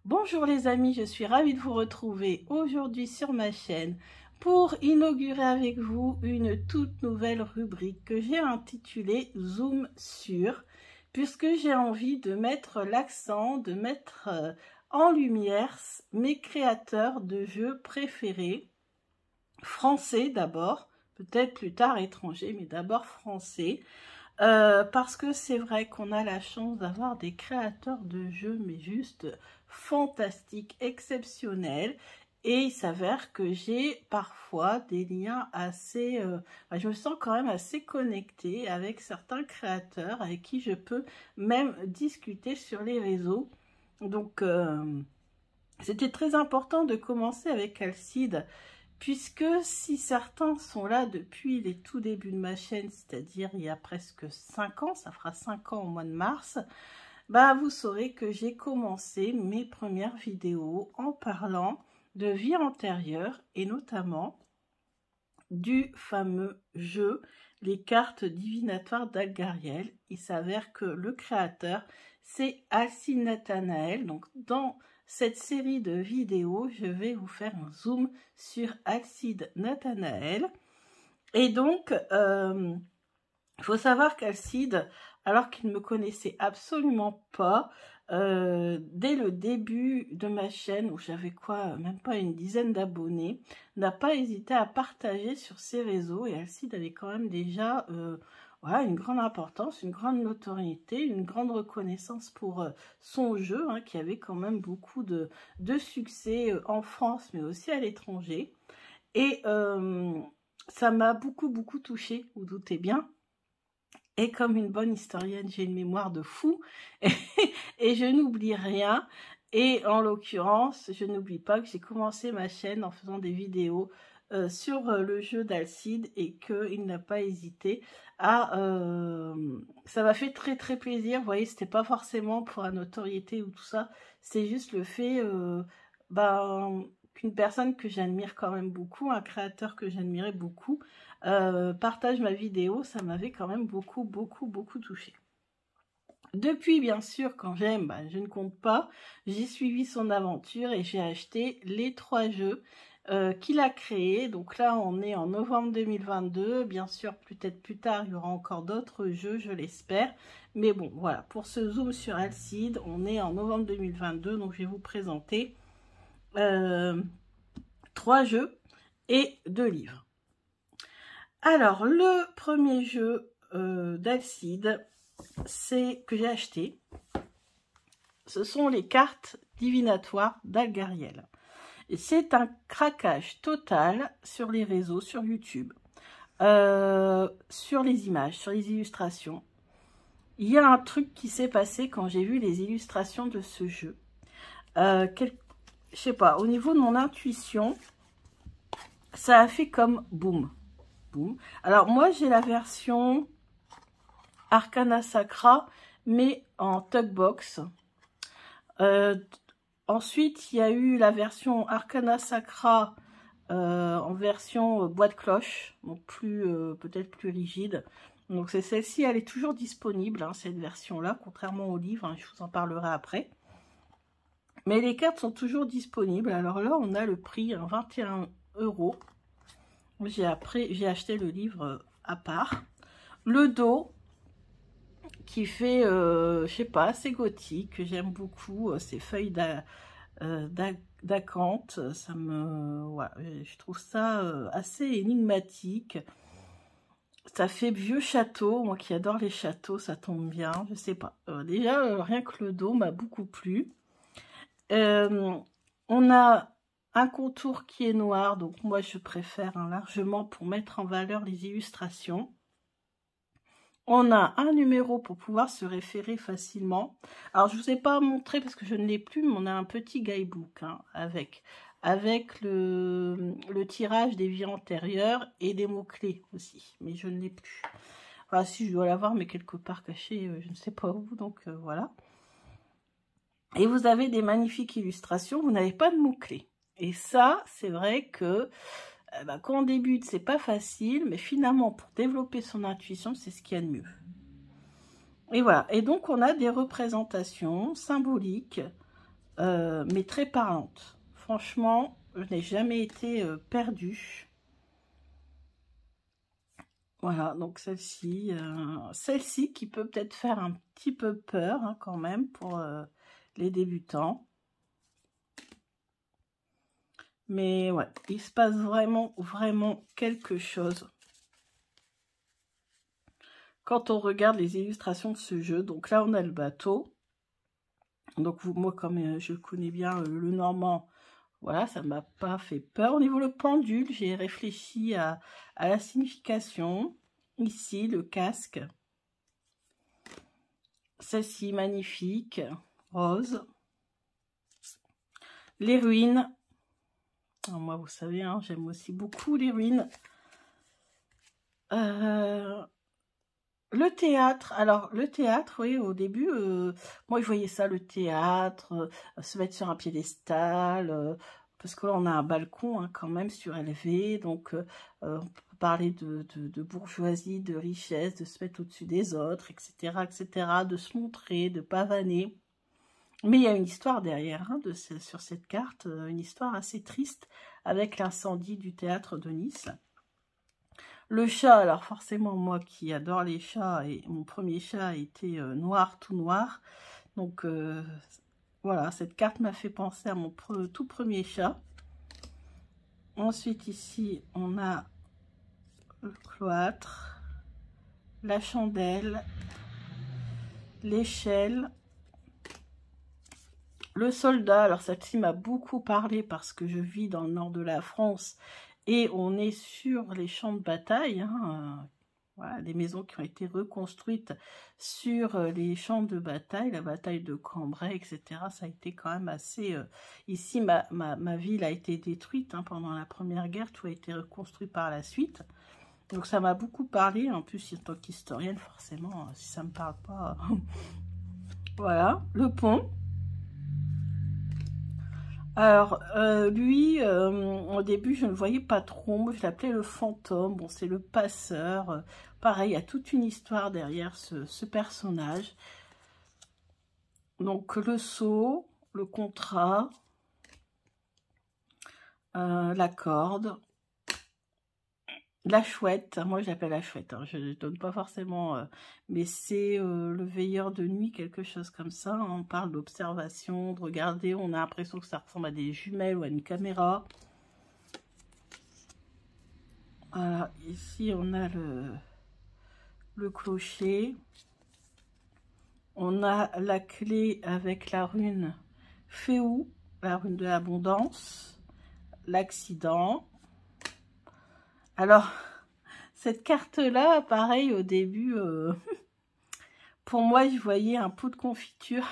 Bonjour les amis, je suis ravie de vous retrouver aujourd'hui sur ma chaîne pour inaugurer avec vous une toute nouvelle rubrique que j'ai intitulée Zoom sur, puisque j'ai envie de mettre l'accent, de mettre en lumière mes créateurs de jeux préférés, français d'abord, peut-être plus tard étrangers, mais d'abord français. Parce que c'est vrai qu'on a la chance d'avoir des créateurs de jeux, mais juste fantastiques, exceptionnels. Et il s'avère que j'ai parfois des liens assez... je me sens quand même assez connectée avec certains créateurs avec qui je peux même discuter sur les réseaux. Donc, c'était très important de commencer avec Alcide, puisque si certains sont là depuis les tout débuts de ma chaîne, c'est-à-dire il y a presque 5 ans, ça fera 5 ans au mois de mars, bah vous saurez que j'ai commencé mes premières vidéos en parlant de vie antérieure et notamment du fameux jeu Les cartes divinatoires d'Algariel. Il s'avère que le créateur, c'est Alcide Nathanaël. Donc dans cette série de vidéos, je vais vous faire un zoom sur Alcide Nathanaël. Et donc, il faut savoir qu'Alcide, alors qu'il ne me connaissait absolument pas, dès le début de ma chaîne, où j'avais quoi, même pas une dizaine d'abonnés, n'a pas hésité à partager sur ses réseaux. Et Alcide avait quand même déjà... voilà, une grande importance, une grande notoriété, une grande reconnaissance pour son jeu, hein, qui avait quand même beaucoup de succès en France, mais aussi à l'étranger. Et ça m'a beaucoup touchée, vous doutez bien. Et comme une bonne historienne, j'ai une mémoire de fou, et je n'oublie rien. Et en l'occurrence, je n'oublie pas que j'ai commencé ma chaîne en faisant des vidéos sur le jeu d'Alcide et qu'il n'a pas hésité à... ça m'a fait très plaisir. Vous voyez, c'était pas forcément pour la notoriété ou tout ça. C'est juste le fait qu'une personne que j'admire quand même beaucoup, un créateur que j'admirais beaucoup, partage ma vidéo. Ça m'avait quand même beaucoup touché. Depuis, bien sûr, quand j'aime, je ne compte pas. J'ai suivi son aventure et j'ai acheté les 3 jeux qu'il a créés. Donc là, on est en novembre 2022. Bien sûr, peut-être plus tard, il y aura encore d'autres jeux, je l'espère. Mais bon, voilà, pour ce zoom sur Alcide, on est en novembre 2022. Donc, je vais vous présenter 3 jeux et 2 livres. Alors, le premier jeu d'Alcide, c'est que j'ai acheté, ce sont les cartes divinatoires d'Algariel. Et c'est un craquage total sur les réseaux, sur YouTube, sur les images, sur les illustrations. Il y a un truc qui s'est passé quand j'ai vu les illustrations de ce jeu. Je sais pas, au niveau de mon intuition, ça a fait comme boum, boum. Alors moi, j'ai la version Arcana Sacra, mais en tugbox. Ensuite, il y a eu la version Arcana Sacra en version boîte cloche, donc peut-être plus rigide. Donc c'est celle-ci, elle est toujours disponible, hein, cette version-là, contrairement au livre, hein, je vous en parlerai après. Mais les cartes sont toujours disponibles. Alors là, on a le prix, hein, 21 €. J'ai acheté le livre à part. Le dos, qui fait, je sais pas, assez gothique, que j'aime beaucoup, ces feuilles d'acanthe, ça me... voilà, je trouve ça assez énigmatique. Ça fait vieux château, moi qui adore les châteaux, ça tombe bien, je sais pas. Déjà, rien que le dos m'a beaucoup plu. On a un contour qui est noir, donc moi je préfère largement pour mettre en valeur les illustrations. On a un numéro pour pouvoir se référer facilement. Alors, je ne vous ai pas montré parce que je ne l'ai plus, mais on a un petit guidebook, hein, avec le tirage des vies antérieures et des mots-clés aussi. Mais je ne l'ai plus. Enfin, si, je dois l'avoir, mais quelque part caché, je ne sais pas où. Donc, voilà. Et vous avez des magnifiques illustrations. Vous n'avez pas de mots-clés. Et ça, c'est vrai que... quand on débute, c'est pas facile, mais finalement, pour développer son intuition, c'est ce qu'il y a de mieux. Et voilà. Et donc, on a des représentations symboliques mais très parlante. Franchement, je n'ai jamais été perdue. Voilà, donc celle-ci qui peut peut-être faire un petit peu peur hein, quand même pour les débutants. Mais ouais, il se passe vraiment quelque chose quand on regarde les illustrations de ce jeu. Donc là, on a le bateau. Donc moi, comme je connais bien le normand, voilà, ça m'a pas fait peur. Au niveau le pendule, j'ai réfléchi à la signification. Ici, le casque. Celle-ci, magnifique, rose. Les ruines. Alors moi, vous savez, hein, j'aime aussi beaucoup les ruines. Le théâtre. Alors, le théâtre, oui, au début, moi, je voyais ça, le théâtre, se mettre sur un piédestal, parce que là, on a un balcon hein, quand même surélevé, donc on peut parler de bourgeoisie, de richesse, de se mettre au-dessus des autres, etc., de se montrer, de pavaner. Mais il y a une histoire derrière, hein, sur cette carte, une histoire assez triste, avec l'incendie du théâtre de Nice. Le chat, alors forcément, moi qui adore les chats, et mon premier chat était noir, tout noir. Donc voilà, cette carte m'a fait penser à mon tout premier chat. Ensuite, ici, on a le cloître, la chandelle, l'échelle, le soldat. Alors, celle-ci m'a beaucoup parlé parce que je vis dans le nord de la France et on est sur les champs de bataille, hein, voilà, des maisons qui ont été reconstruites sur les champs de bataille, la bataille de Cambrai, etc. Ça a été quand même assez... Ici, ma ville a été détruite hein, pendant la Première Guerre, tout a été reconstruit par la suite. Donc ça m'a beaucoup parlé, en plus, en tant qu'historienne, forcément, si ça ne me parle pas... Voilà, le pont. Alors, lui, au début, je ne le voyais pas trop. Moi, je l'appelais le fantôme. Bon, c'est le passeur. Pareil, il y a toute une histoire derrière ce personnage. Donc, le sceau, le contrat, la corde, la chouette. Moi, je l'appelle la chouette. Hein. Je ne donne pas forcément... mais c'est le veilleur de nuit, quelque chose comme ça. On parle d'observation, de regarder. On a l'impression que ça ressemble à des jumelles ou à une caméra. Voilà. Ici, on a le clocher. On a la clé avec la rune Féou, la rune de l'abondance, l'accident. Alors, cette carte-là, pareil, au début, pour moi, je voyais un pot de confiture.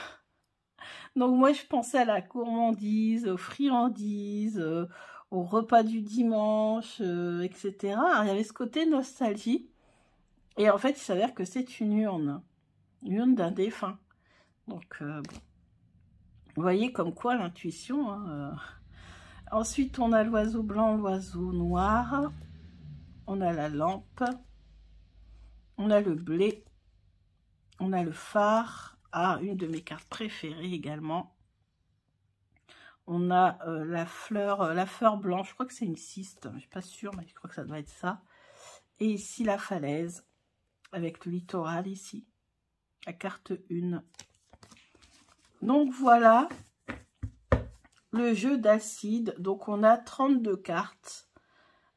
Donc, moi, je pensais à la gourmandise, aux friandises, au repas du dimanche, etc. Alors, il y avait ce côté nostalgie. Et en fait, il s'avère que c'est une urne d'un défunt. Donc, bon. Vous voyez comme quoi l'intuition... Hein, Ensuite, on a l'oiseau blanc, l'oiseau noir. On a la lampe. On a le blé. On a le phare. Ah, une de mes cartes préférées également. On a la fleur blanche. Je crois que c'est une cyste. Je ne suis pas sûre, mais je crois que ça doit être ça. Et ici, la falaise. Avec le littoral ici. La carte 1. Donc, voilà. Le jeu d'acide. Donc, on a 32 cartes.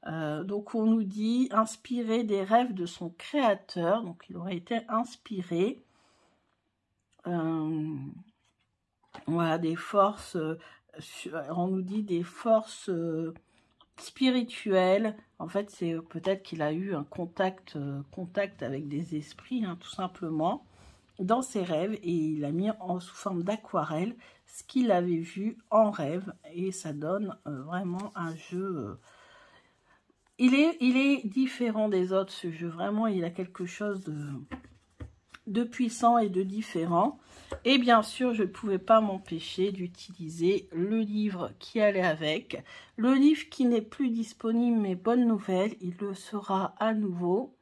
Donc, on nous dit inspiré des rêves de son créateur. Donc, il aurait été inspiré. Voilà, des forces. On nous dit des forces spirituelles. En fait, c'est peut-être qu'il a eu un contact avec des esprits, hein, tout simplement, dans ses rêves. Et il a mis sous forme d'aquarelle ce qu'il avait vu en rêve. Et ça donne vraiment un jeu... Il est différent des autres, ce jeu. Vraiment, il a quelque chose de puissant et de différent. Et bien sûr, je ne pouvais pas m'empêcher d'utiliser le livre qui allait avec. Le livre qui n'est plus disponible, mais bonne nouvelle, il le sera à nouveau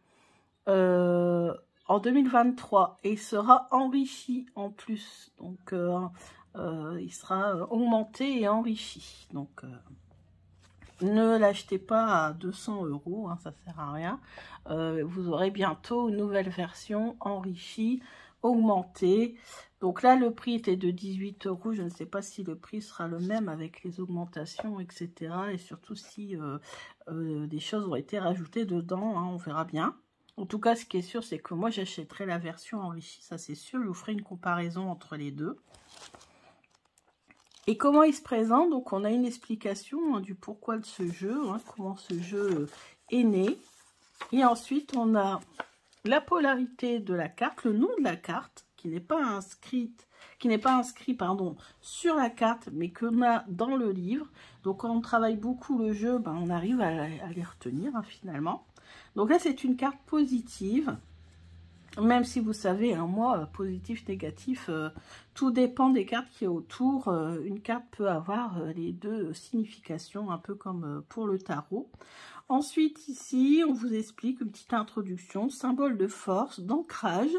en 2023. Et il sera enrichi en plus. Donc, il sera augmenté et enrichi. Donc, ne l'achetez pas à 200 €, hein, ça sert à rien. Vous aurez bientôt une nouvelle version enrichie, augmentée. Donc là, le prix était de 18 €. Je ne sais pas si le prix sera le même avec les augmentations, etc. Et surtout si des choses ont été rajoutées dedans, hein, on verra bien. En tout cas, ce qui est sûr, c'est que moi, j'achèterai la version enrichie, ça c'est sûr. Je vous ferai une comparaison entre les deux. Et comment il se présente? Donc, on a une explication, hein, du pourquoi de ce jeu, hein, comment ce jeu est né. Et ensuite, on a la polarité de la carte, le nom de la carte, qui n'est pas inscrit, pardon, sur la carte, mais qu'on a dans le livre. Donc, quand on travaille beaucoup le jeu, ben, on arrive à les retenir, hein, finalement. Donc là, c'est une carte positive. Même si vous savez, hein, moi, positif, négatif, tout dépend des cartes qui est autour. Une carte peut avoir les deux significations, un peu comme pour le tarot. Ensuite, ici, on vous explique une petite introduction, symbole de force, d'ancrage.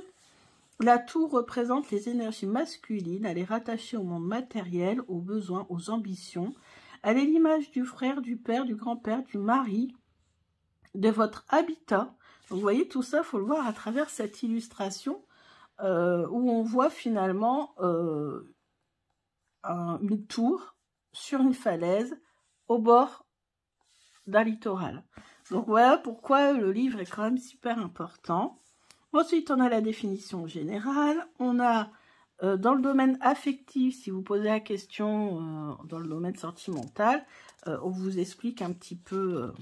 La tour représente les énergies masculines, elle est rattachée au monde matériel, aux besoins, aux ambitions. Elle est l'image du frère, du père, du grand-père, du mari, de votre habitat. Donc, vous voyez, tout ça, il faut le voir à travers cette illustration où on voit finalement une tour sur une falaise au bord d'un littoral. Donc, voilà pourquoi le livre est quand même super important. Ensuite, on a la définition générale. On a, dans le domaine affectif, si vous posez la question dans le domaine sentimental, on vous explique un petit peu...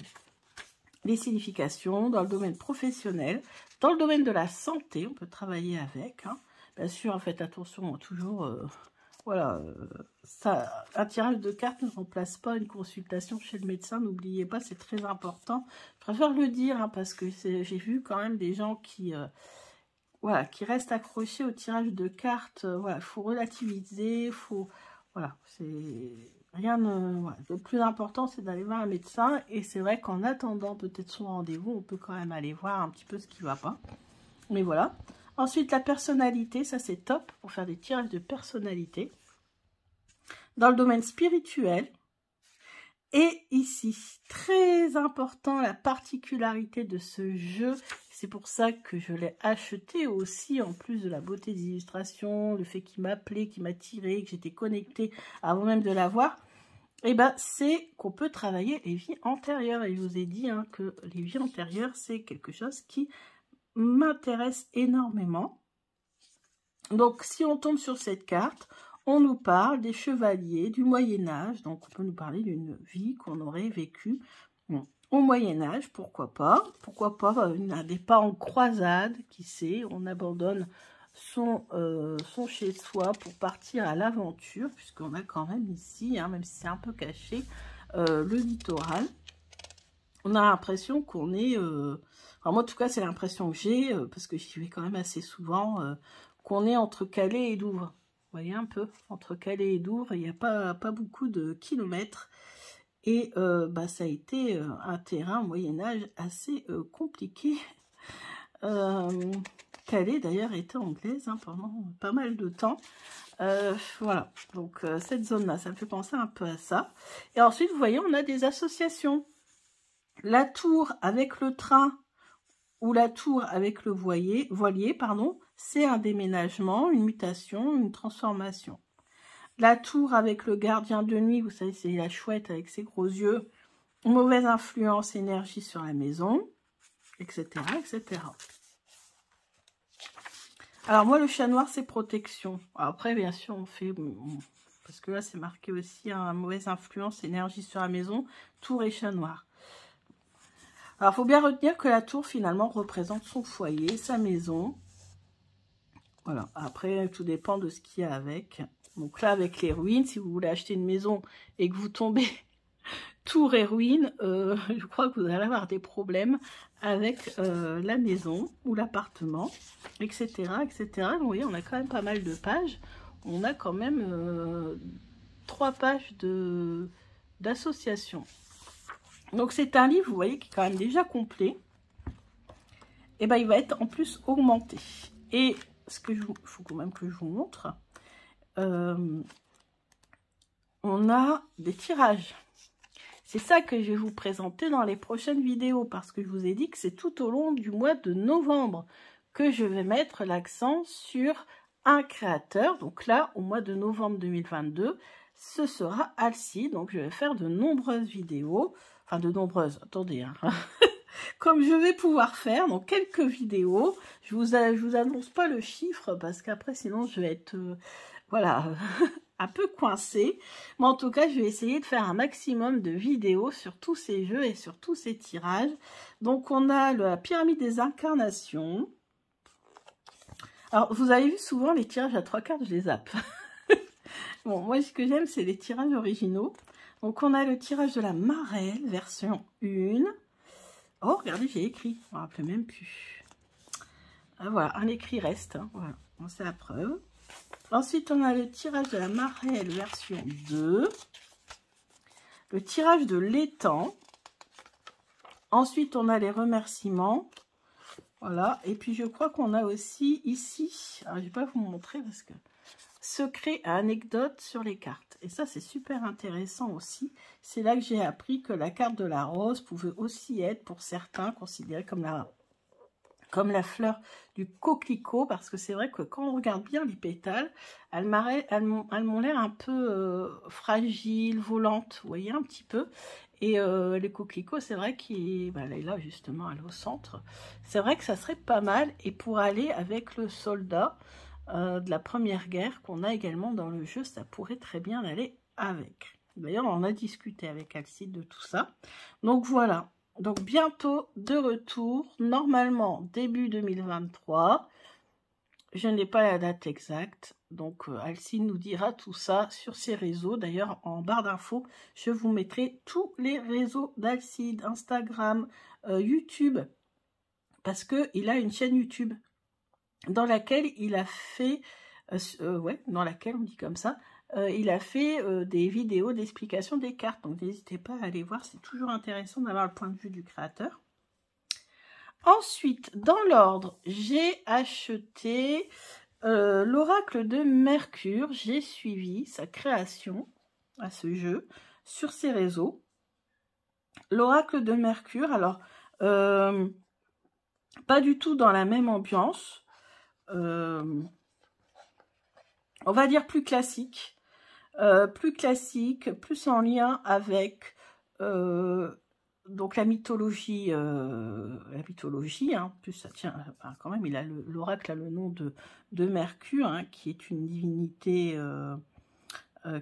les significations dans le domaine professionnel, dans le domaine de la santé, on peut travailler avec. Hein. Bien sûr, faites attention, toujours, voilà, ça, un tirage de cartes ne remplace pas une consultation chez le médecin, n'oubliez pas, c'est très important. Je préfère le dire, hein, parce que j'ai vu quand même des gens qui, voilà, qui restent accrochés au tirage de cartes. Voilà, il faut relativiser, faut, voilà, c'est... Rien ne... Voilà. Le plus important, c'est d'aller voir un médecin. Et c'est vrai qu'en attendant peut-être son rendez-vous, on peut quand même aller voir un petit peu ce qui ne va pas. Mais voilà. Ensuite, la personnalité, ça c'est top pour faire des tirages de personnalité. Dans le domaine spirituel. Et ici, très important, la particularité de ce jeu. C'est pour ça que je l'ai acheté aussi, en plus de la beauté des illustrations, le fait qu'il m'appelait, qu'il m'a tiré, que j'étais connectée avant même de l'avoir. Et ben, c'est qu'on peut travailler les vies antérieures. Et je vous ai dit, hein, que les vies antérieures, c'est quelque chose qui m'intéresse énormément. Donc, si on tombe sur cette carte, on nous parle des chevaliers du Moyen-Âge. Donc, on peut nous parler d'une vie qu'on aurait vécue au Moyen-Âge, pourquoi pas. Pourquoi pas un départ en croisade, qui sait, on abandonne son chez-soi pour partir à l'aventure, puisqu'on a quand même ici, hein, même si c'est un peu caché, le littoral. On a l'impression qu'on est... alors moi, en tout cas, c'est l'impression que j'ai, parce que j'y vais quand même assez souvent, qu'on est entre Calais et Douvres. Vous voyez un peu, entre Calais et Douvres, il n'y a pas beaucoup de kilomètres. Et bah, ça a été un terrain Moyen-Âge assez compliqué. Calais, d'ailleurs, était anglaise, hein, pendant pas mal de temps. Voilà, donc cette zone-là, ça me fait penser un peu à ça. Et ensuite, vous voyez, on a des associations. La tour avec le train ou la tour avec le voilier, pardon, c'est un déménagement, une mutation, une transformation. La tour avec le gardien de nuit, vous savez, c'est la chouette avec ses gros yeux. Mauvaise influence, énergie sur la maison, etc., etc. Alors moi, le chat noir, c'est protection. Alors, après, bien sûr, on fait... Parce que là, c'est marqué aussi, hein, mauvaise influence, énergie sur la maison, tour et chat noir. Alors, il faut bien retenir que la tour, finalement, représente son foyer, sa maison. Voilà. Après, tout dépend de ce qu'il y a avec. Donc là, avec les ruines, si vous voulez acheter une maison et que vous tombez tour et ruines, je crois que vous allez avoir des problèmes avec la maison ou l'appartement, etc., etc. Vous voyez, on a quand même pas mal de pages. On a quand même 3 pages d'association. Donc c'est un livre, vous voyez, qui est quand même déjà complet. Et ben il va être en plus augmenté. Et ce que faut quand même que je vous montre. on a des tirages. C'est ça que je vais vous présenter dans les prochaines vidéos, parce que je vous ai dit que c'est tout au long du mois de novembre que je vais mettre l'accent sur un créateur. Donc là, au mois de novembre 2022, ce sera Alcide. Donc je vais faire de nombreuses vidéos, enfin de nombreuses, attendez, hein. Comme je vais pouvoir faire, donc quelques vidéos. Je vous annonce pas le chiffre, parce qu'après sinon je vais être, voilà, un peu coincée. Mais en tout cas, je vais essayer de faire un maximum de vidéos sur tous ces jeux et sur tous ces tirages. Donc on a la pyramide des incarnations. Alors, vous avez vu souvent les tirages à 3 cartes, je les zappe. Bon, moi, ce que j'aime, c'est les tirages originaux. Donc, on a le tirage de la Marelle, version 1. Oh, regardez, j'ai écrit. Je ne me rappelle même plus. Ah, voilà, un écrit reste. Hein, voilà, c'est la preuve. Ensuite, on a le tirage de la Marelle, version 2. Le tirage de l'étang. Ensuite, on a les remerciements. Voilà, et puis je crois qu'on a aussi ici, alors je ne vais pas vous montrer parce que secret à anecdote sur les cartes. Et ça, c'est super intéressant aussi. C'est là que j'ai appris que la carte de la rose pouvait aussi être, pour certains, considérée comme la fleur du coquelicot, parce que c'est vrai que quand on regarde bien les pétales, elles m'ont l'air un peu fragiles, volantes, vous voyez, un petit peu. Et les coquelicots, c'est vrai qu'il elle est là justement, elle est au centre. C'est vrai que ça serait pas mal. Et pour aller avec le soldat de la Première Guerre qu'on a également dans le jeu, ça pourrait très bien aller avec. D'ailleurs, on a discuté avec Alcide de tout ça. Donc voilà. Donc bientôt de retour, normalement début 2023. Je n'ai pas la date exacte, donc Alcide nous dira tout ça sur ses réseaux. D'ailleurs, en barre d'infos, je vous mettrai tous les réseaux d'Alcide, Instagram, YouTube, parce qu'il a une chaîne YouTube dans laquelle il a fait, dans laquelle on dit comme ça, il a fait des vidéos d'explication des cartes. Donc n'hésitez pas à aller voir, c'est toujours intéressant d'avoir le point de vue du créateur. Ensuite, dans l'ordre, j'ai acheté l'oracle de Mercure. J'ai suivi sa création à ce jeu sur ses réseaux. L'oracle de Mercure, alors, pas du tout dans la même ambiance. On va dire plus classique. Plus en lien avec... donc la mythologie, hein, plus ça tient, enfin, quand même, l'oracle a le nom de Mercure, hein, qui est une divinité, que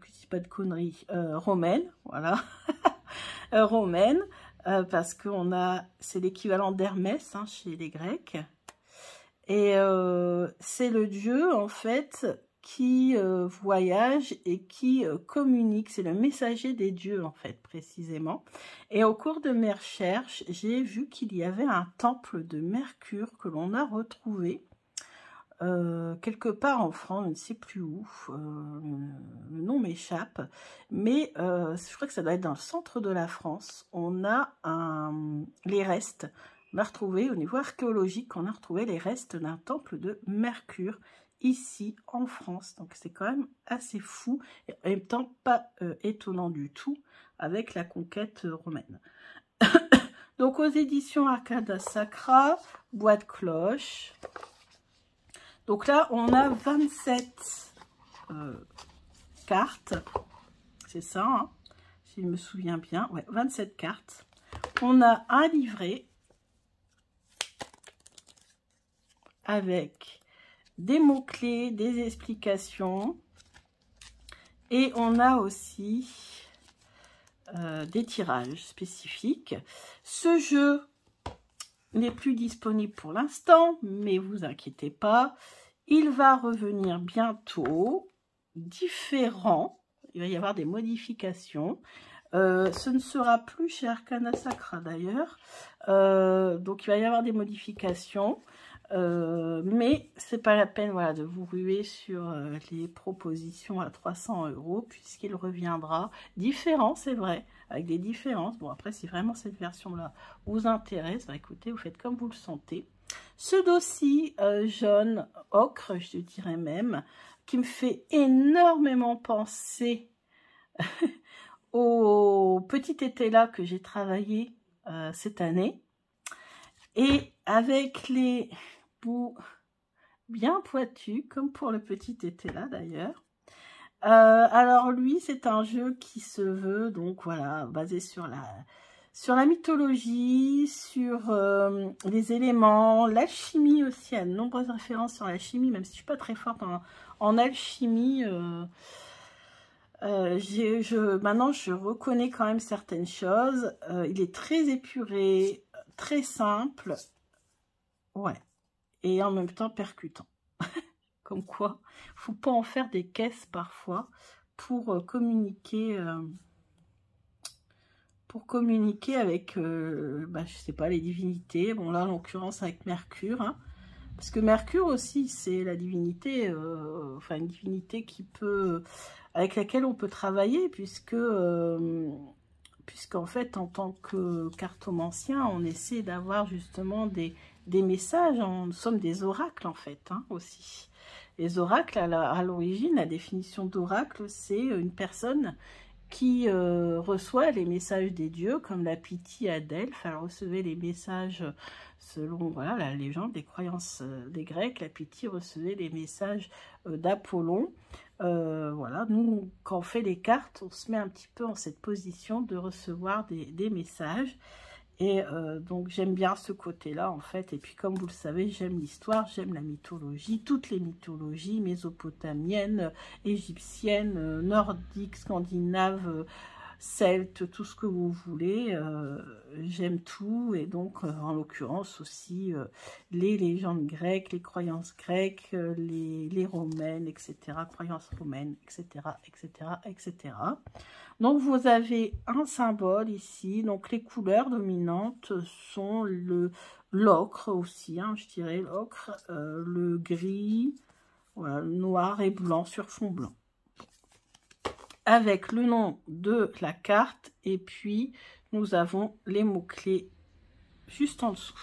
je dis pas de conneries, romaine, voilà, romaine, parce que c'est l'équivalent d'Hermès, hein, chez les Grecs, et c'est le dieu en fait qui voyage et qui communique. C'est le messager des dieux, en fait, précisément. Et au cours de mes recherches, j'ai vu qu'il y avait un temple de Mercure que l'on a retrouvé quelque part en France, je ne sais plus où, le nom m'échappe, mais je crois que ça doit être dans le centre de la France. On a les restes, on a retrouvé, au niveau archéologique, on a retrouvé les restes d'un temple de Mercure, ici en France. Donc c'est quand même assez fou et en même temps pas étonnant du tout avec la conquête romaine. Donc aux éditions Arcada Sacra, boîte cloche. Donc là on a 27 cartes, c'est ça, hein, si je me souviens bien, ouais, 27 cartes. On a un livret avec des mots-clés, des explications. Et on a aussi des tirages spécifiques. Ce jeu n'est plus disponible pour l'instant, mais vous inquiétez pas. Il va revenir bientôt, différent. Il va y avoir des modifications. Ce ne sera plus chez Arcana Sacra d'ailleurs. Donc il va y avoir des modifications. Mais c'est pas la peine, voilà, de vous ruer sur les propositions à 300 €, puisqu'il reviendra différent, c'est vrai, avec des différences. Bon, après, si vraiment cette version là vous intéresse, bah, écoutez, vous faites comme vous le sentez. Ce dos-ci, jaune ocre, je dirais même, qui me fait énormément penser au petit étela que j'ai travaillé cette année. Et avec les bouts bien pointus, comme pour le petit étela d'ailleurs. Alors lui, c'est un jeu qui se veut, donc voilà, basé sur la mythologie, sur les éléments, l'alchimie aussi, il y a de nombreuses références sur l'alchimie, même si je suis pas très forte en alchimie. Maintenant, je reconnais quand même certaines choses. Il est très épuré, très simple, ouais, et en même temps percutant. Comme quoi, faut pas en faire des caisses parfois pour communiquer avec, je sais pas, les divinités. Bon là, en l'occurrence avec Mercure, hein, parce que Mercure aussi, c'est la divinité, enfin une divinité avec laquelle on peut travailler, puisqu'en fait, en tant que cartomancien, on essaie d'avoir justement des messages. Nous sommes des oracles en fait, hein, aussi. Les oracles, à l'origine, la définition d'oracle, c'est une personne qui reçoit les messages des dieux, comme la Pythie à Delphes. Elle recevait les messages selon voilà, la légende, les croyances des Grecs. La Pythie recevait les messages d'Apollon. Voilà, nous, quand on fait les cartes, on se met un petit peu en cette position de recevoir des messages. Et donc j'aime bien ce côté-là en fait. Et puis comme vous le savez, j'aime l'histoire, j'aime la mythologie, toutes les mythologies, mésopotamiennes, égyptiennes, nordiques, scandinaves, celtes, tout ce que vous voulez. J'aime tout. Et donc en l'occurrence aussi les légendes grecques, les croyances grecques, les romaines, etc. Croyances romaines, etc. etc. etc. Donc, vous avez un symbole ici. Donc, les couleurs dominantes sont l'ocre aussi, hein, je dirais l'ocre, le gris, voilà, le noir et blanc sur fond blanc. Avec le nom de la carte et puis nous avons les mots-clés juste en dessous.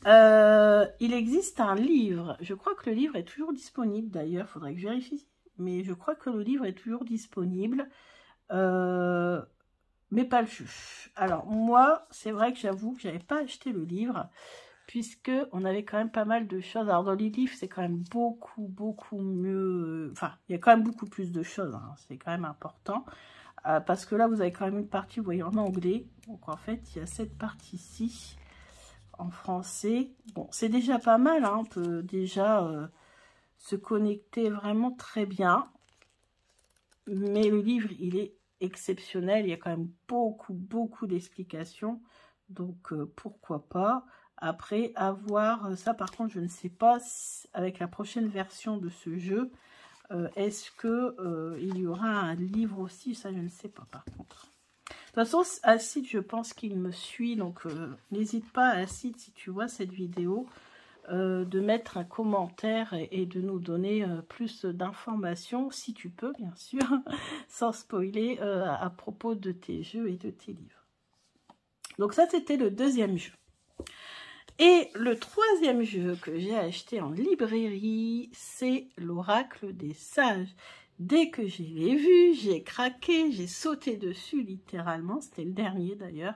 Il existe un livre. Je crois que le livre est toujours disponible d'ailleurs. Il faudrait que je vérifie. Mais je crois que le livre est toujours disponible, mais pas le jeu. Alors moi, c'est vrai que j'avoue que j'avais pas acheté le livre, puisque on avait quand même pas mal de choses. Alors dans les livres, c'est quand même beaucoup mieux. Enfin, il y a quand même beaucoup plus de choses, hein, c'est quand même important. Parce que là, vous avez quand même une partie, vous voyez, en anglais. Donc en fait, il y a cette partie-ci en français. Bon, c'est déjà pas mal, hein, on peut déjà se connecter vraiment très bien. Mais le livre, il est exceptionnel. Il y a quand même beaucoup d'explications. Donc, pourquoi pas. Après, avoir ça, par contre, je ne sais pas si, avec la prochaine version de ce jeu, est-ce que il y aura un livre aussi. Ça, je ne sais pas, par contre. De toute façon, Acide, je pense qu'il me suit. Donc, n'hésite pas, Acide, si tu vois cette vidéo, de mettre un commentaire et de nous donner plus d'informations, si tu peux, bien sûr, sans spoiler, à propos de tes jeux et de tes livres. Donc ça, c'était le deuxième jeu. Et le troisième jeu que j'ai acheté en librairie, c'est l'Oracle des Sages. Dès que je l'ai vu, j'ai craqué, j'ai sauté dessus littéralement. C'était le dernier d'ailleurs.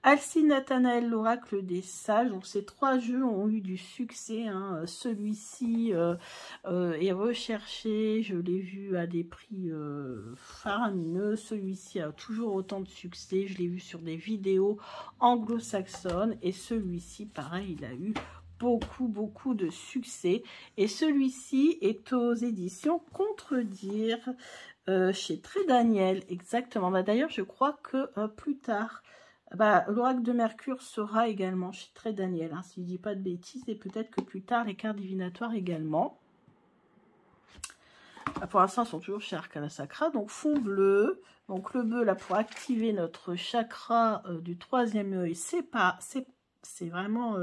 Alcine Nathanaël, l'Oracle des Sages. Donc ces trois jeux ont eu du succès, hein. Celui-ci est recherché. Je l'ai vu à des prix faramineux. Celui-ci a toujours autant de succès. Je l'ai vu sur des vidéos anglo-saxonnes. Et celui-ci, pareil, il a eu beaucoup de succès. Et celui-ci est aux éditions Contredire chez Très Daniel, exactement. D'ailleurs, je crois que plus tard, l'Oracle de Mercure sera également chez Très Daniel, hein, si je ne dis pas de bêtises, et peut-être que plus tard, les cartes divinatoires également. Pour l'instant, ils sont toujours chez Arcana Sacra. Donc, fond bleu. Donc, le bleu, là, pour activer notre chakra du troisième œil, c'est vraiment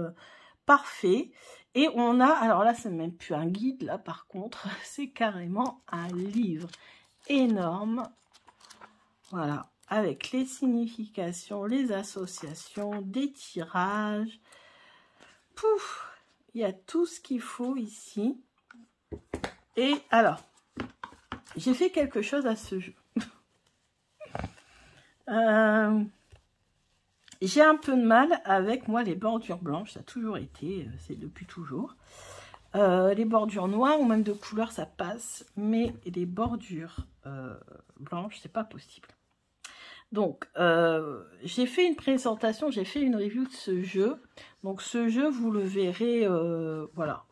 parfait. Et on a, alors là, c'est même plus un guide, là, par contre, c'est carrément un livre énorme. Voilà, avec les significations, les associations, des tirages. pouf, il y a tout ce qu'il faut ici. Et alors, j'ai fait quelque chose à ce jeu. J'ai un peu de mal avec, moi, les bordures blanches. Ça a toujours été, c'est depuis toujours. Les bordures noires ou même de couleur, ça passe. Mais les bordures blanches, c'est pas possible. Donc, j'ai fait une présentation, j'ai fait une review de ce jeu. Donc, ce jeu, vous le verrez, voilà,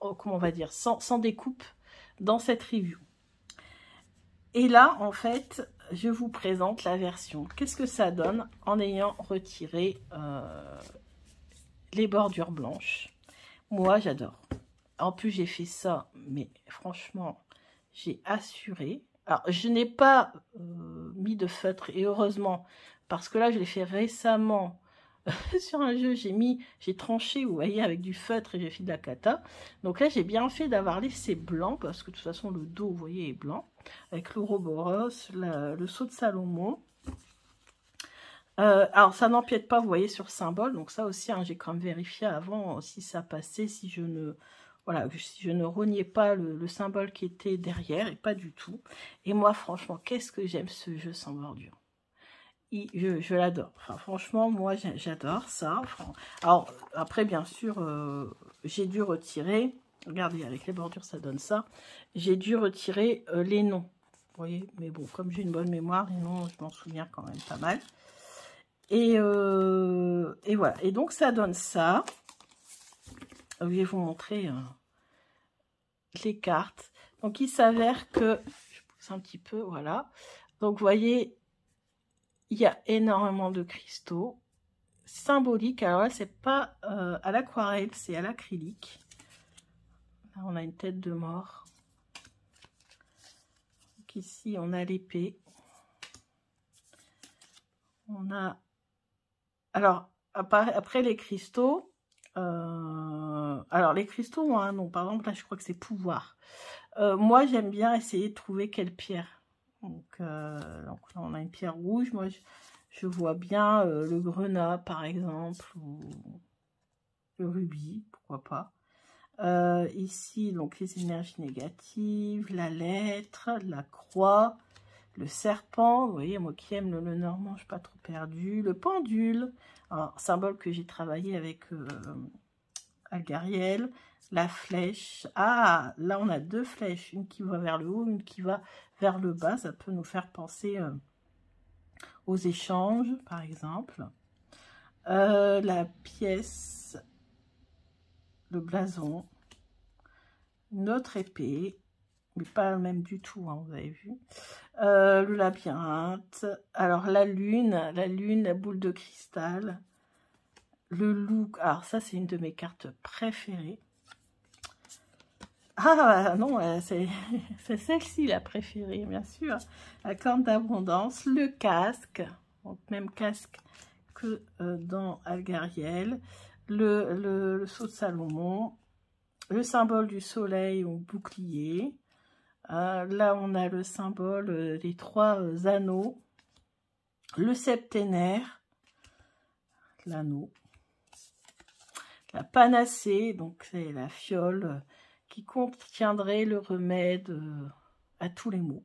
comment on va dire, sans découpe dans cette review. Et là, en fait, je vous présente la version. Qu'est-ce que ça donne en ayant retiré les bordures blanches? Moi, j'adore. En plus, j'ai fait ça, mais franchement, j'ai assuré. Alors, je n'ai pas mis de feutre, et heureusement, parce que là, je l'ai fait récemment sur un jeu, j'ai tranché, vous voyez, avec du feutre et j'ai fait de la cata. Donc là, j'ai bien fait d'avoir laissé blanc, parce que de toute façon, le dos, vous voyez, est blanc, avec l'Ouroboros, le sceau de Salomon. Alors, ça n'empiète pas, vous voyez, sur le symbole. Donc ça aussi, hein, j'ai quand même vérifié avant si ça passait, si je ne... Voilà, si je ne rognais pas le symbole qui était derrière, et pas du tout. Et moi, franchement, qu'est-ce que j'aime ce jeu sans bordure. Je l'adore. Enfin, franchement, moi, j'adore ça. Enfin, alors, après, bien sûr, j'ai dû retirer... Regardez, avec les bordures, ça donne ça. J'ai dû retirer les noms. Vous voyez, mais bon, comme j'ai une bonne mémoire, les noms, je m'en souviens quand même pas mal. Et voilà. Et donc, ça donne ça. Je vais vous montrer les cartes. Donc, il s'avère que... Je pousse un petit peu, voilà. Donc, vous voyez, il y a énormément de cristaux symboliques. Alors là, c'est pas à l'aquarelle, c'est à l'acrylique. Là, on a une tête de mort. Donc, ici, on a l'épée. On a... Alors, après les cristaux... alors, les cristaux ont un nom. Par exemple, là, je crois que c'est pouvoir. Moi, j'aime bien essayer de trouver quelle pierre. Donc là, on a une pierre rouge. Moi, je vois bien le grenat, par exemple, ou le rubis, pourquoi pas. Ici, donc, les énergies négatives, la lettre, la croix, le serpent. Vous voyez, moi qui aime le normand, je ne suis pas trop perdue. Le pendule, alors, symbole que j'ai travaillé avec... Algariel, la flèche. Ah, là on a deux flèches, une qui va vers le haut, une qui va vers le bas. Ça peut nous faire penser aux échanges, par exemple. La pièce, le blason, notre épée, mais pas le même du tout, hein, vous avez vu. Le labyrinthe, alors la lune, la boule de cristal. Le loup, alors ça c'est une de mes cartes préférées. Ah non, c'est celle-ci la préférée, bien sûr. La corne d'abondance, le casque, donc même casque que dans Algariel, le sceau de Salomon, le symbole du soleil ou bouclier. Là on a le symbole des trois anneaux, le septénaire, l'anneau. La panacée, donc c'est la fiole qui contiendrait le remède à tous les maux.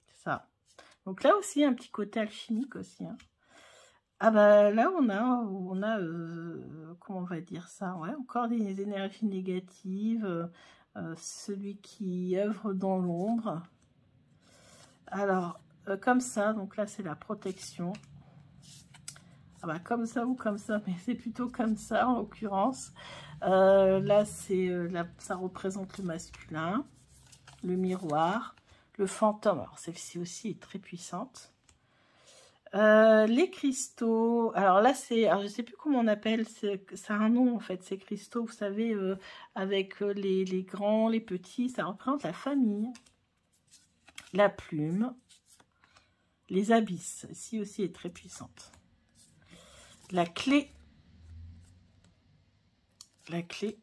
C'est ça. Donc là aussi, un petit côté alchimique aussi. Hein. Ah bah là, on a comment on va dire ça? Ouais, encore des énergies négatives. Celui qui œuvre dans l'ombre. Alors, comme ça, donc là, c'est la protection. Ah bah comme ça ou comme ça, mais c'est plutôt comme ça en l'occurrence. Là, ça représente le masculin, le miroir, le fantôme. Alors celle-ci aussi est très puissante. Les cristaux. Alors là, alors je sais plus comment on appelle. Ça a un nom en fait. Ces cristaux, vous savez, avec les grands, les petits, ça représente la famille, la plume, les abysses. Celle-ci aussi est très puissante. La clé. La clé.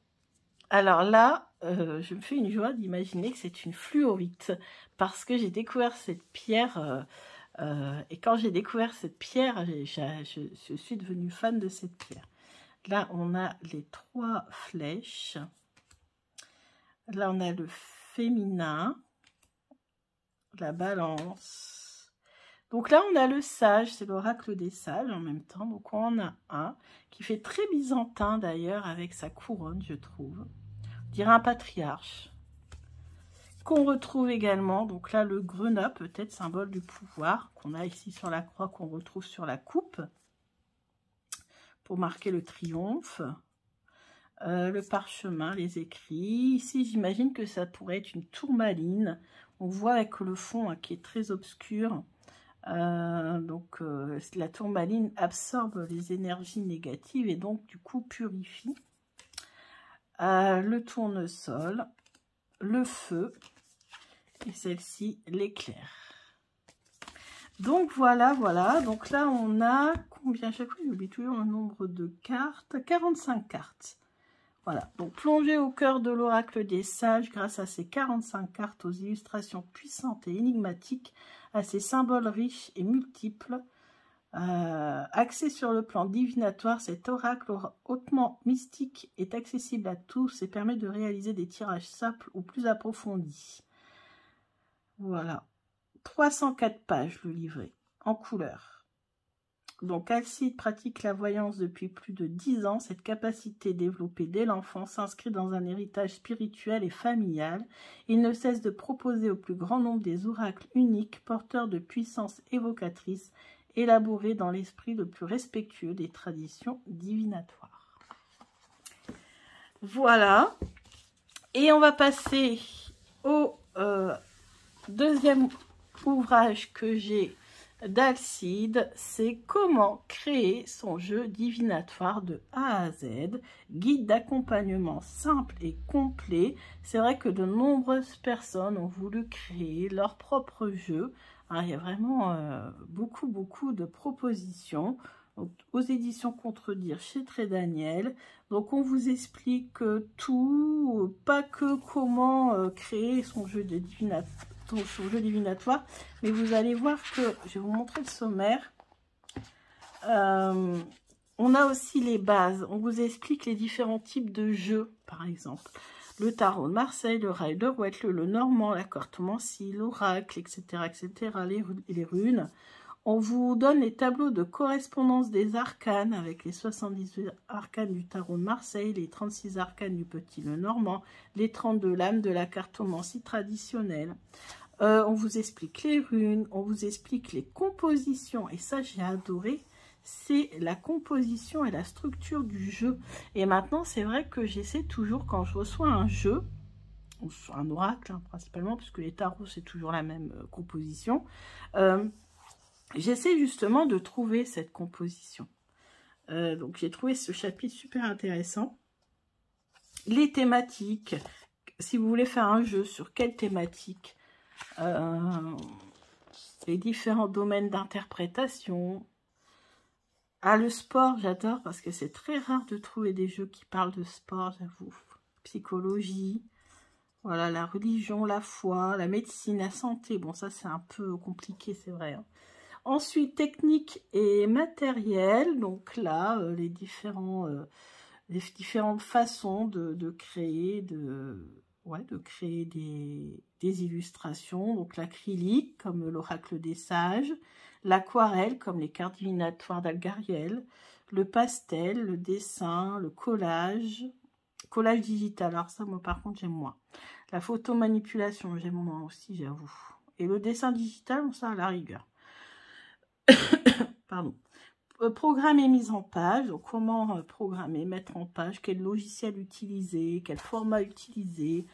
Alors là, je me fais une joie d'imaginer que c'est une fluorite. Parce que j'ai découvert cette pierre. Et quand j'ai découvert cette pierre, je suis devenue fan de cette pierre. Là, on a les 3 flèches. Là, on a le féminin, la balance. Donc là, on a le sage, c'est l'oracle des sages en même temps. Donc on en a un qui fait très byzantin d'ailleurs avec sa couronne, je trouve. On dirait un patriarche. Qu'on retrouve également, donc là, le grenat, peut-être symbole du pouvoir, qu'on a ici sur la croix, qu'on retrouve sur la coupe, pour marquer le triomphe. Le parchemin, les écrits. Ici, j'imagine que ça pourrait être une tourmaline. On voit avec le fond hein, qui est très obscur. La tourmaline absorbe les énergies négatives et donc, du coup, purifie. Le tournesol, le feu et celle-ci, l'éclair. Donc, voilà. Donc là, on a combien? À chaque fois, j'oublie toujours le nombre de cartes. 45 cartes. Voilà, donc plongez au cœur de l'oracle des sages grâce à ces 45 cartes aux illustrations puissantes et énigmatiques, à ces symboles riches et multiples. Axé sur le plan divinatoire, cet oracle hautement mystique est accessible à tous et permet de réaliser des tirages simples ou plus approfondis. Voilà, 304 pages le livret, en couleur. Donc, Alcide pratique la voyance depuis plus de 10 ans. Cette capacité développée dès l'enfance s'inscrit dans un héritage spirituel et familial. Il ne cesse de proposer au plus grand nombre des oracles uniques, porteurs de puissance évocatrice, élaborés dans l'esprit le plus respectueux des traditions divinatoires. Voilà. Et on va passer au deuxième ouvrage que j'ai d'Alcide, c'est comment créer son jeu divinatoire de A à Z, guide d'accompagnement simple et complet. C'est vrai que de nombreuses personnes ont voulu créer leur propre jeu. Hein, il y a vraiment beaucoup de propositions. Donc, aux éditions Contredire chez Très Daniel. Donc on vous explique tout, pas que comment créer son jeu de divinatoire, mais vous allez voir que, je vais vous montrer le sommaire, on a aussi les bases, on vous explique les différents types de jeux, par exemple, le tarot de Marseille, le Rider-Waite, le Normand, la cartomancie, l'oracle, etc., les runes. On vous donne les tableaux de correspondance des arcanes avec les 78 arcanes du tarot de Marseille, les 36 arcanes du Petit Lenormand, les 32 lames de la cartomancie traditionnelle. On vous explique les runes, on vous explique les compositions, et ça j'ai adoré, c'est la composition et la structure du jeu. Et maintenant, c'est vrai que j'essaie toujours, quand je reçois un jeu, un oracle hein, principalement, puisque les tarots c'est toujours la même composition, j'essaie justement de trouver cette composition. Donc j'ai trouvé ce chapitre super intéressant. Les thématiques, si vous voulez faire un jeu, sur quelle thématique, les différents domaines d'interprétation. Ah, le sport, j'adore parce que c'est très rare de trouver des jeux qui parlent de sport, j'avoue. Psychologie, voilà, la religion, la foi, la médecine, la santé. Bon, ça c'est un peu compliqué, c'est vrai. Hein. Ensuite, technique et matériel. Donc là, les différentes façons de créer, créer des illustrations. Donc l'acrylique, comme l'oracle des sages. L'aquarelle, comme les cartes divinatoires d'Algariel. Le pastel, le dessin, le collage. Collage digital, alors ça, moi, par contre, j'aime moins. La photomanipulation, j'aime moins aussi, j'avoue. Et le dessin digital, ça, à la rigueur. Pardon. Programme et mise en page. Donc, comment programmer, mettre en page, quel logiciel utiliser, quel format utiliser.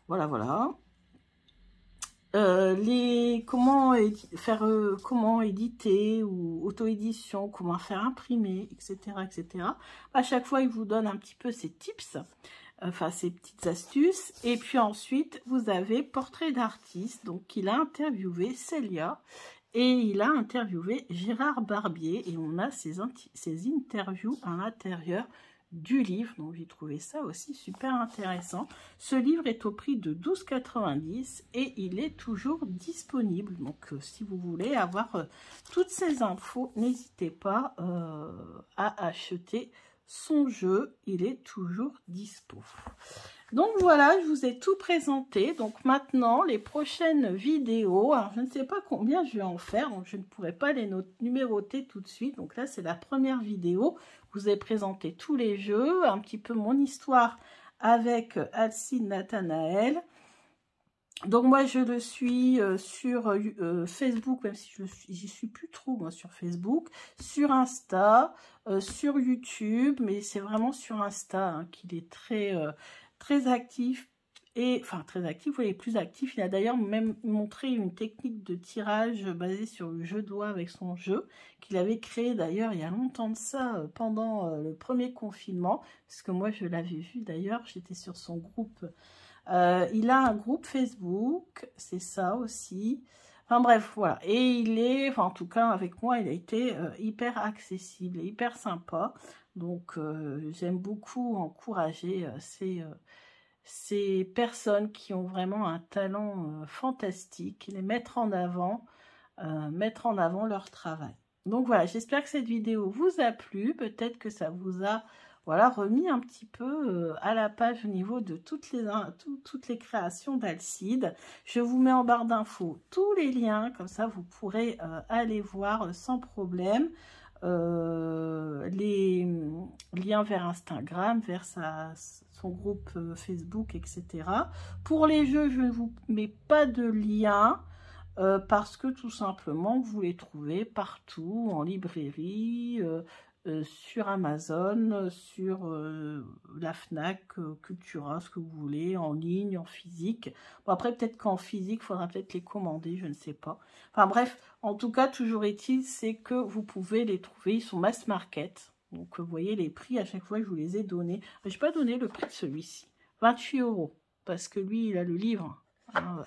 Voilà, voilà. Comment éditer ou auto-édition, comment faire imprimer, etc., etc. À chaque fois, il vous donne un petit peu ces tips, enfin, ces petites astuces. Et puis ensuite, vous avez portrait d'artiste. Donc, il a interviewé Célia et il a interviewé Gérard Barbier. Et on a ces interviews à l'intérieur du livre, donc j'ai trouvé ça aussi super intéressant. Ce livre est au prix de 12,90 € et il est toujours disponible. Donc si vous voulez avoir toutes ces infos, n'hésitez pas à acheter son jeu, il est toujours dispo. Donc voilà, je vous ai tout présenté. Donc maintenant, les prochaines vidéos, alors je ne sais pas combien je vais en faire, donc je ne pourrai pas les numéroter tout de suite. Donc là, c'est la première vidéo. Je vous ai présenté tous les jeux, un petit peu mon histoire avec Alcide Nathanaël. Donc moi je le suis sur Facebook, même si j'y suis plus trop moi sur Facebook, sur Insta, sur YouTube, mais c'est vraiment sur Insta hein, qu'il est très actif. Et enfin très actif, oui, il est plus actif. Il a d'ailleurs même montré une technique de tirage basée sur le jeu d'oie avec son jeu, qu'il avait créé d'ailleurs il y a longtemps de ça, pendant le premier confinement, parce que moi je l'avais vu d'ailleurs, j'étais sur son groupe. Il a un groupe Facebook, c'est ça aussi. Enfin bref, voilà. Et il est, enfin en tout cas avec moi, il a été hyper accessible et hyper sympa. Donc j'aime beaucoup encourager ces personnes qui ont vraiment un talent fantastique, les mettre en avant leur travail. Donc voilà, j'espère que cette vidéo vous a plu. Peut-être que ça vous a voilà, remis un petit peu à la page au niveau de toutes les créations d'Alcide. Je vous mets en barre d'infos tous les liens, comme ça vous pourrez aller voir sans problème les liens vers Instagram, vers son groupe Facebook, etc. Pour les jeux, je ne vous mets pas de lien. Parce que tout simplement vous les trouvez partout, en librairie, sur Amazon, sur la Fnac, Cultura, ce que vous voulez, en ligne, en physique. Bon, après peut-être qu'en physique, il faudra peut-être les commander, je ne sais pas. Enfin bref, en tout cas, toujours est-il, c'est que vous pouvez les trouver, ils sont mass market. Donc vous voyez les prix, à chaque fois je vous les ai donnés. Je n'ai pas donné le prix de celui-ci, 28 €, parce que lui, il a le livre.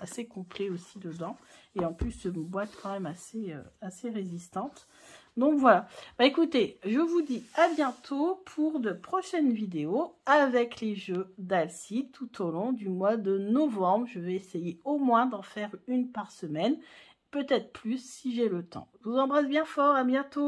Assez complet aussi dedans, et en plus une boîte quand même assez résistante. Donc voilà, bah écoutez, je vous dis à bientôt pour de prochaines vidéos avec les jeux d'Alcide tout au long du mois de novembre. Je vais essayer au moins d'en faire une par semaine, peut-être plus si j'ai le temps. Je vous embrasse bien fort, à bientôt.